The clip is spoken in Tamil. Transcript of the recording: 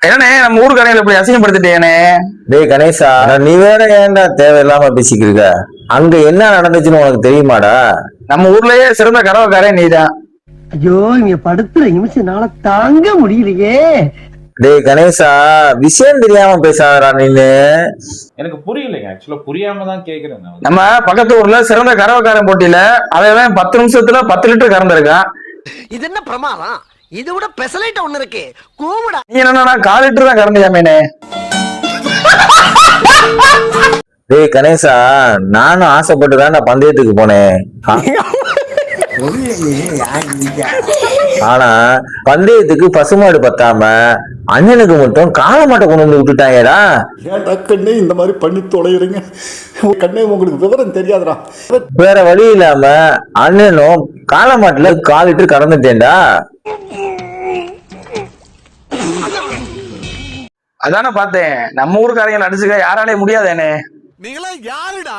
ஏன்னே நம்ம ஊருக்காரங்களை இப்படி அசிங்கப்படுத்திட்டேனே. டேய் கணேசா, நீ வேற ஏன்டா தேவையில்லாம பேசிக்கிருக்க? அங்க என்ன நடந்துச்சுன்னு உனக்கு தெரியுமாடா? நம்ம ஊர்லயே சிறந்த கறவைக்காரன் நீதான். ஐயோ இங்க படுத்துற நிமிஷம்னால தாங்க முடியலையே. டேய் கணேசா, விஷயம் தெரியாம பேசாதடா நீனு. எனக்கு புரியலைங்க, ஆக்சுவலா புரியாம தான் கேக்குறேன் நான். நம்ம பக்கத்து ஊர்ல சிறந்த கறவைக்காரன் போட்டியில அவன் 10 நிமிஷத்துல 10 லிட்டர் கறந்துருக்கான். இது என்ன பிரமாதம்? இது விட பெசலைட் ஒண்ணு இருக்கு கூவுடா. நீ என்னன்னா 4 லிட்டர் தான் கறந்தியாமேனே. டேய் கணேசா, நானும் ஆசைப்பட்டுதான் நான் பந்தயத்துக்கு போனேன். ஆனா பந்தயத்துக்கு பசுமாடு பத்தாம அண்ணனுக்கு மட்டும் காளமாட்டை கொண்டு வந்து விட்டுட்டாங்கடா. ஏன்டா கண்ணே இந்த மாதிரி பண்ணி தொலைறீங்க? கண்ணே உங்களுக்கு விவரம் தெரியாதுடா. வேற வழி இல்லாம அண்ணனும் காளமாட்டுல 4 லிட்டர் கறந்துட்டேன்டா. அதானே பார்த்தேன், நம்ம ஊருக்காரங்களை அடிச்சுக்க யாராலே முடியாதேனே. நீங்களா யாருடா?